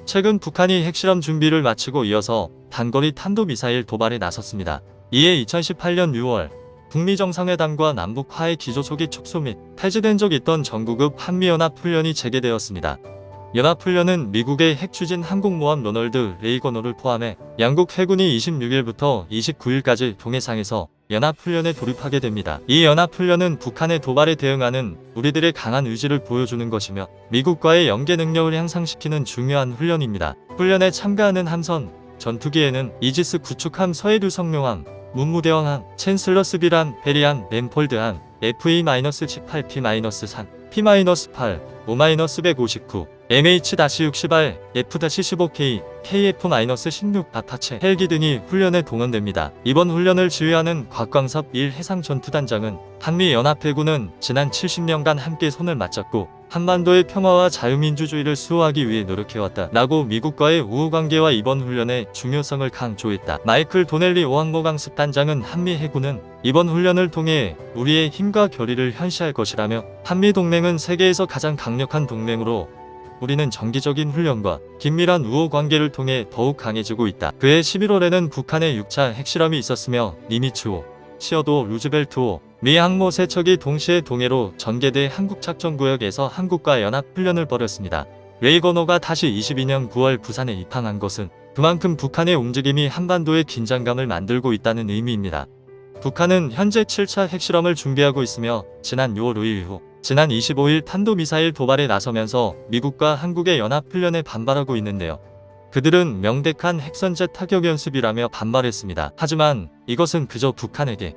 최근 북한이 핵실험 준비를 마치고 이어서 단거리 탄도미사일 도발에 나섰습니다. 이에 2018년 6월 북미 정상회담과 남북 화해 기조 초기 축소 및 폐지된 적 있던 전구급 한미연합훈련이 재개되었습니다. 연합훈련은 미국의 핵추진 항공모함 로널드 레이건호를 포함해 양국 해군이 26일부터 29일까지 동해상에서 연합훈련에 돌입하게 됩니다. 이 연합훈련은 북한의 도발에 대응하는 우리들의 강한 의지를 보여주는 것이며 미국과의 연계 능력을 향상시키는 중요한 훈련입니다. 훈련에 참가하는 함선, 전투기에는 이지스 구축함 서해류 성룡함, 문무대왕함, 챈슬러스 비람, 베리함, 램폴드함, FE-18P-3, P-8, O-159, MH-60R, F-15K, KF-16 아파체, 헬기 등이 훈련에 동원됩니다. 이번 훈련을 지휘하는 곽광섭 1 해상전투단장은 한미연합해군은 지난 70년간 함께 손을 맞잡고 한반도의 평화와 자유민주주의를 수호하기 위해 노력해왔다 라고 미국과의 우호관계와 이번 훈련의 중요성을 강조했다. 마이클 도넬리 오항모강습 단장은 한미해군은 이번 훈련을 통해 우리의 힘과 결의를 현시할 것이라며 한미동맹은 세계에서 가장 강력한 동맹으로 우리는 정기적인 훈련과 긴밀한 우호 관계를 통해 더욱 강해지고 있다. 그해 11월에는 북한의 6차 핵실험이 있었으며 니미츠호, 시어도 루즈벨트호, 미 항모 세척이 동시에 동해로 전개돼 한국작전구역에서 한국과 연합훈련을 벌였습니다. 레이건호가 다시 22년 9월 부산에 입항한 것은 그만큼 북한의 움직임이 한반도에 긴장감을 만들고 있다는 의미입니다. 북한은 현재 7차 핵실험을 준비하고 있으며 지난 6월 5일 이후 지난 25일 탄도미사일 도발에 나서면서 미국과 한국의 연합훈련에 반발하고 있는데요. 그들은 명백한 핵선제 타격 연습이라며 반발했습니다. 하지만 이것은 그저 북한에게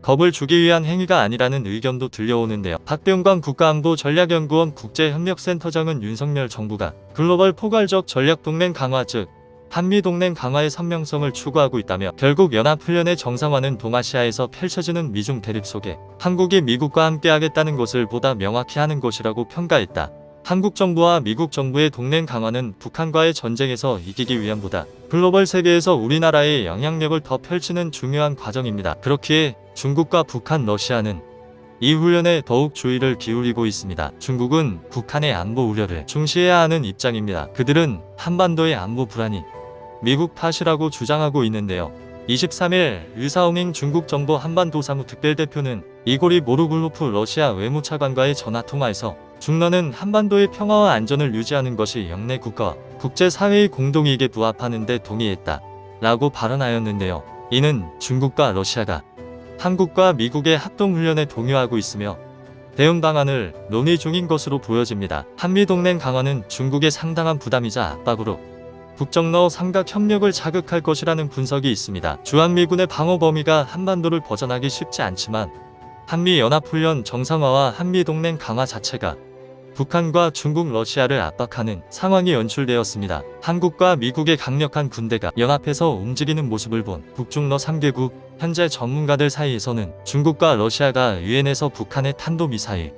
겁을 주기 위한 행위가 아니라는 의견도 들려오는데요. 박병광 국가안보전략연구원 국제협력센터장은 윤석열 정부가 글로벌 포괄적 전략동맹 강화 즉 한미동맹 강화의 선명성을 추구하고 있다며 결국 연합훈련의 정상화는 동아시아에서 펼쳐지는 미중 대립 속에 한국이 미국과 함께하겠다는 것을 보다 명확히 하는 것이라고 평가했다. 한국 정부와 미국 정부의 동맹 강화는 북한과의 전쟁에서 이기기 위함보다 글로벌 세계에서 우리나라의 영향력을 더 펼치는 중요한 과정입니다. 그렇기에 중국과 북한, 러시아는 이 훈련에 더욱 주의를 기울이고 있습니다. 중국은 북한의 안보 우려를 중시해야 하는 입장입니다. 그들은 한반도의 안보 불안이 미국 탓이라고 주장하고 있는데요. 23일 류사홍잉 중국 정보 한반도사무 특별대표는 이고리 모르글로프 러시아 외무차관과의 전화통화에서 중러는 한반도의 평화와 안전을 유지하는 것이 영내 국가와 국제사회의 공동이익에 부합하는 데 동의했다 라고 발언하였는데요. 이는 중국과 러시아가 한국과 미국의 합동훈련에 동요하고 있으며 대응 방안을 논의 중인 것으로 보여집니다. 한미동맹 강화는 중국의 상당한 부담이자 압박으로 북정러 삼각 협력을 자극할 것이라는 분석이 있습니다. 주한미군의 방어 범위가 한반도를 벗어나기 쉽지 않지만 한미연합훈련 정상화와 한미동맹 강화 자체가 북한과 중국, 러시아를 압박하는 상황이 연출되었습니다. 한국과 미국의 강력한 군대가 연합해서 움직이는 모습을 본 북중러 3개국 현재 전문가들 사이에서는 중국과 러시아가 유엔에서 북한의 탄도미사일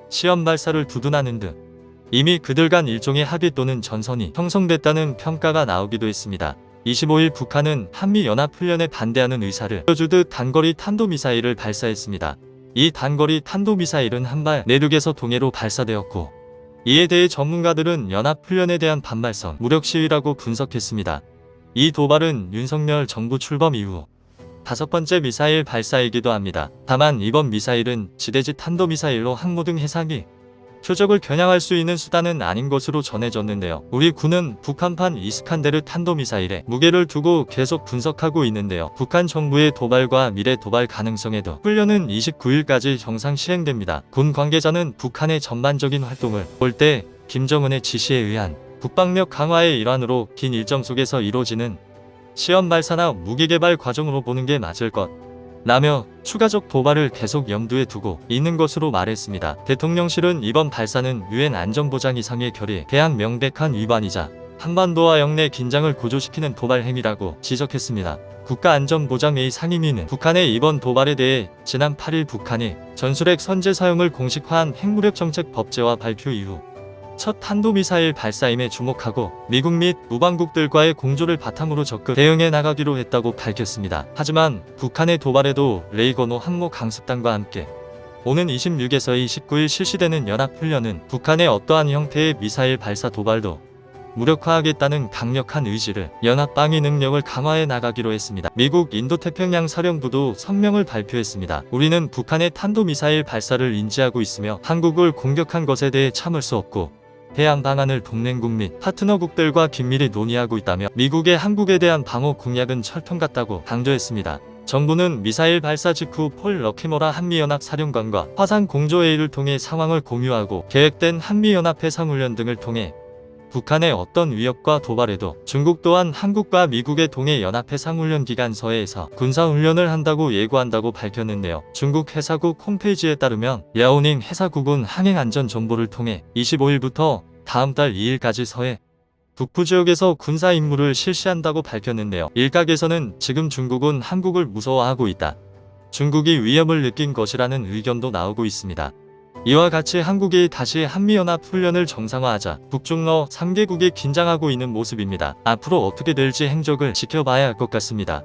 시험 발사를 두둔하는 등 이미 그들 간 일종의 합의 또는 전선이 형성됐다는 평가가 나오기도 했습니다. 25일 북한은 한미연합훈련에 반대하는 의사를 보여주듯 단거리 탄도미사일을 발사했습니다. 이 단거리 탄도미사일은 한발 내륙에서 동해로 발사되었고 이에 대해 전문가들은 연합훈련에 대한 반발성 무력 시위라고 분석했습니다. 이 도발은 윤석열 정부 출범 이후 5번째 미사일 발사이기도 합니다. 다만 이번 미사일은 지대지 탄도미사일로 항모 등 해상이 표적을 겨냥할 수 있는 수단은 아닌 것으로 전해졌는데요. 우리 군은 북한판 이스칸데르 탄도미사일에 무게를 두고 계속 분석하고 있는데요. 북한 정부의 도발과 미래 도발 가능성에도 훈련은 29일까지 정상 시행됩니다. 군 관계자는 북한의 전반적인 활동을 볼 때 김정은의 지시에 의한 북방력 강화의 일환으로 긴 일정 속에서 이루어지는 시험 발사나 무기 개발 과정으로 보는 게 맞을 것 라며 추가적 도발을 계속 염두에 두고 있는 것으로 말했습니다. 대통령실은 이번 발사는 유엔 안전보장 이상의 결의에 대한 명백한 위반이자 한반도와 영내 긴장을 고조시키는 도발 행위라고 지적했습니다. 국가안전보장회의 상임위는 북한의 이번 도발에 대해 지난 8일 북한이 전술핵 선제 사용을 공식화한 핵무력 정책 법제화 발표 이후 첫 탄도미사일 발사임에 주목하고 미국 및 우방국들과의 공조를 바탕으로 적극 대응해 나가기로 했다고 밝혔습니다. 하지만 북한의 도발에도 레이건호 항모 강습단과 함께 오는 26에서 29일 실시되는 연합훈련은 북한의 어떠한 형태의 미사일 발사 도발도 무력화하겠다는 강력한 의지를 연합 방위 능력을 강화해 나가기로 했습니다. 미국 인도태평양 사령부도 성명을 발표했습니다. 우리는 북한의 탄도미사일 발사를 인지하고 있으며 한국을 공격한 것에 대해 참을 수 없고 해양 방안을 동맹국 및 파트너국들과 긴밀히 논의하고 있다며 미국의 한국에 대한 방어 공약은 철통 같다고 강조했습니다. 정부는 미사일 발사 직후 폴 러키모라 한미연합 사령관과 화상 공조회의를 통해 상황을 공유하고 계획된 한미연합 해상훈련 등을 통해 북한의 어떤 위협과 도발에도 중국 또한 한국과 미국의 동해 연합 해상훈련 기간서에서 군사훈련을 한다고 예고한다고 밝혔는데요. 중국 해사국 홈페이지에 따르면 야오닝 해사국은 항행안전정보를 통해 25일부터 다음 달 2일까지 서해 북부 지역에서 군사 임무를 실시한다고 밝혔는데요. 일각에서는 지금 중국은 한국을 무서워하고 있다, 중국이 위협을 느낀 것이라는 의견도 나오고 있습니다. 이와 같이 한국이 다시 한미연합 훈련을 정상화하자 북중러 3개국이 긴장하고 있는 모습입니다. 앞으로 어떻게 될지 행적을 지켜봐야 할 것 같습니다.